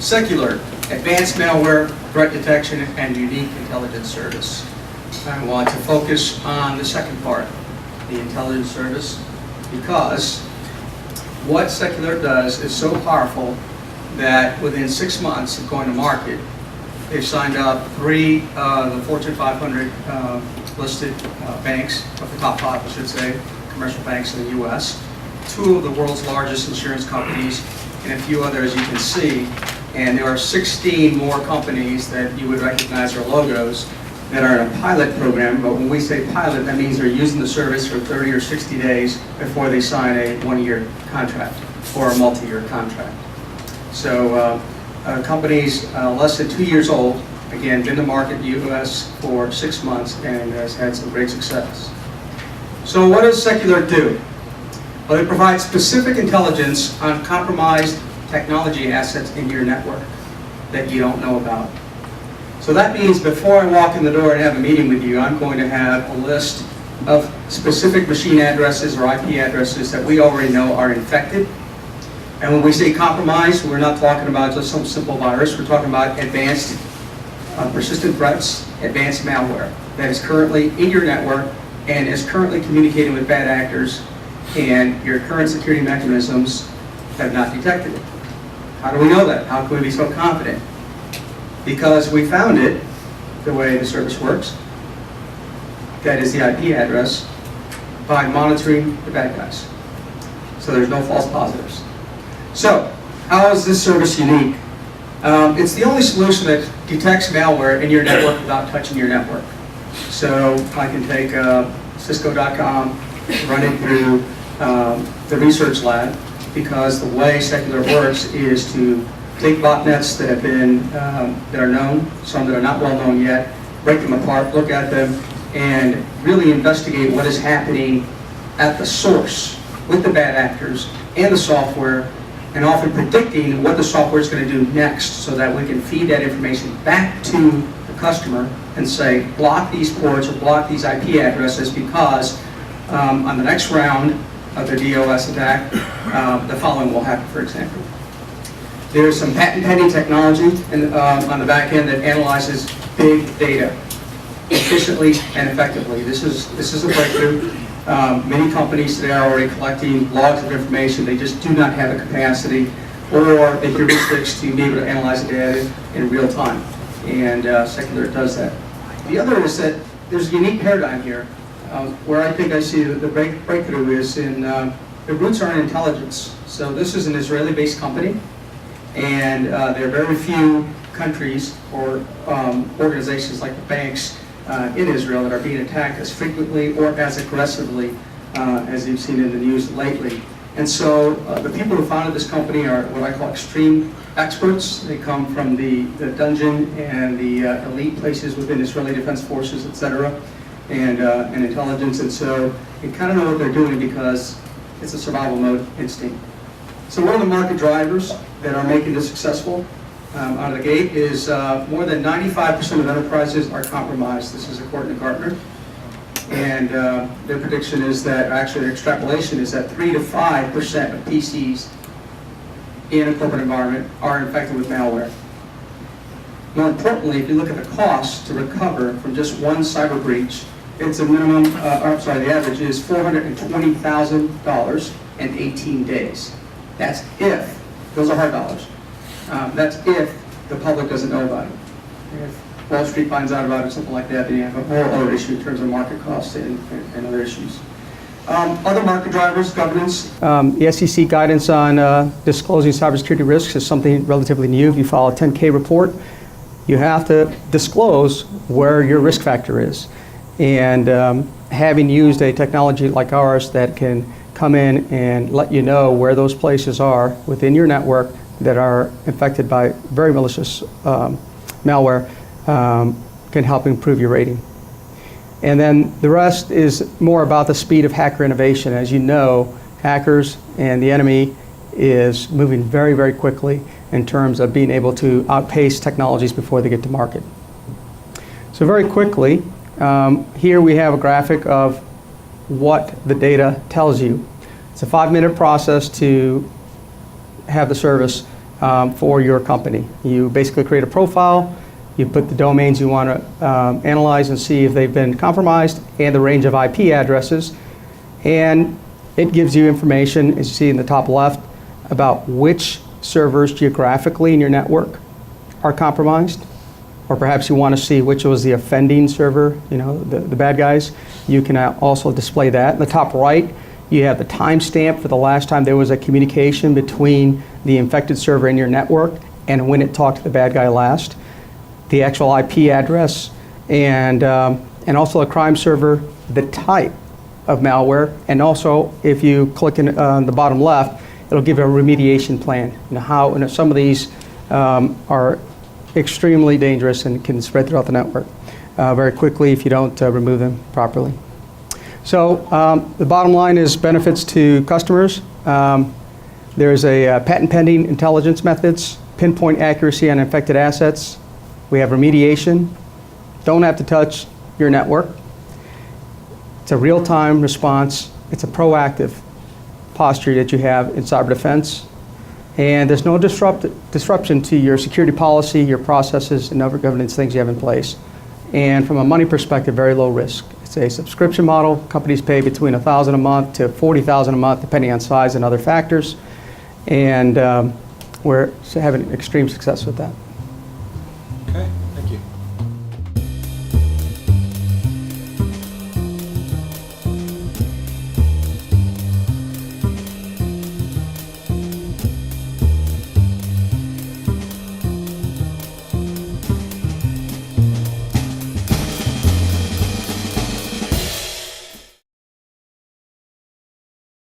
Seculert, advanced malware, threat detection, and unique intelligence service. I want to focus on the second part, the intelligence service, because what Seculert does is so powerful that within 6 months of going to market, they've signed up 3 of the Fortune 500 listed banks, of the top 5, I should say, commercial banks in the U.S., 2 of the world's largest insurance companies, and a few others you can see. And there are 16 more companies that you would recognize their logos that are in a pilot program. But when we say pilot, that means they're using the service for 30 or 60 days before they sign a 1-year contract or a multi-year contract. So companies less than 2 years old, again, been in the market in the U.S. for 6 months and has had some great success. So what does Seculert do? Well, it provides specific intelligence on compromised technology assets in your network that you don't know about. So that means before I walk in the door and have a meeting with you, I'm going to have a list of specific machine addresses or IP addresses that we already know are infected. And when we say compromised, we're not talking about just some simple virus. We're talking about advanced persistent threats, advanced malware that is currently in your network and is currently communicating with bad actors, and your current security mechanisms have not detected it. How do we know that? How can we be so confident? Because we found it, the way the service works, that is the IP address, by monitoring the bad guys. So there's no false positives. So, how is this service unique? It's the only solution that detects malware in your network without touching your network. So I can take Cisco.com, run it through the research lab, because the way Seculert works is to take botnets that have been that are known, some that are not well known yet, break them apart, look at them, and really investigate what is happening at the source with the bad actors and the software, and often predicting what the software is going to do next, so that we can feed that information back to the customer and say, block these ports or block these IP addresses, because on the next round of the DOS attack, the following will happen, for example. There's some patent-pending technology on the back end that analyzes big data efficiently and effectively. This is a breakthrough. Many companies today are already collecting logs of information. They just do not have the capacity or the heuristics to be able to analyze the data in real time. And Seculert does that. The other is that there's a unique paradigm here, where I think I see the breakthrough is in the roots are in intelligence. So this is an Israeli-based company, and there are very few countries or organizations like the banks in Israel that are being attacked as frequently or as aggressively as you've seen in the news lately. And so the people who founded this company are what I call extreme experts. They come from the dungeon and the elite places within Israeli Defense Forces, etc., and intelligence. And so you kind of know what they're doing because it's a survival mode instinct. So one of the market drivers that are making this successful out of the gate is more than 95% of enterprises are compromised. This is according to Gartner. And their prediction is that, actually their extrapolation is that 3 to 5% of PCs in a corporate environment are infected with malware. More importantly, if you look at the cost to recover from just one cyber breach, it's a minimum, the average is $420,000 in 18 days. That's if, those are hard dollars. That's if the public doesn't know about it. If Wall Street finds out about it, something like that, then you have a whole other issue in terms of market costs and other issues. Other market drivers, governance. The SEC guidance on disclosing cybersecurity risks is something relatively new. If you file a 10K report, you have to disclose where your risk factor is. And having used a technology like ours that can come in and let you know where those places are within your network that are infected by very malicious malware can help improve your rating. And then the rest is more about the speed of hacker innovation. As you know, hackers and the enemy is moving very, very quickly in terms of being able to outpace technologies before they get to market. So very quickly, here we have a graphic of what the data tells you. It's a 5-minute process to have the service for your company. You basically create a profile, you put the domains you want to analyze and see if they've been compromised, and the range of IP addresses, and it gives you information, as you see in the top left, about which servers geographically in your network are compromised, or perhaps you want to see which was the offending server, the bad guys. You can also display that. In the top right, you have the timestamp for the last time there was a communication between the infected server and your network and when it talked to the bad guy last, the actual IP address, and also a crime server, the type of malware, and also if you click on the bottom left, it'll give a remediation plan. How some of these are extremely dangerous and can spread throughout the network very quickly if you don't remove them properly. So the bottom line is benefits to customers. There's a patent pending intelligence methods, pinpoint accuracy on infected assets. We have remediation. Don't have to touch your network. It's a real-time response. It's a proactive posture that you have in cyber defense. And there's no disruption to your security policy, your processes, and other governance things you have in place. And from a money perspective, very low risk. It's a subscription model. Companies pay between $1,000 a month to $40,000 a month, depending on size and other factors. And we're having extreme success with that.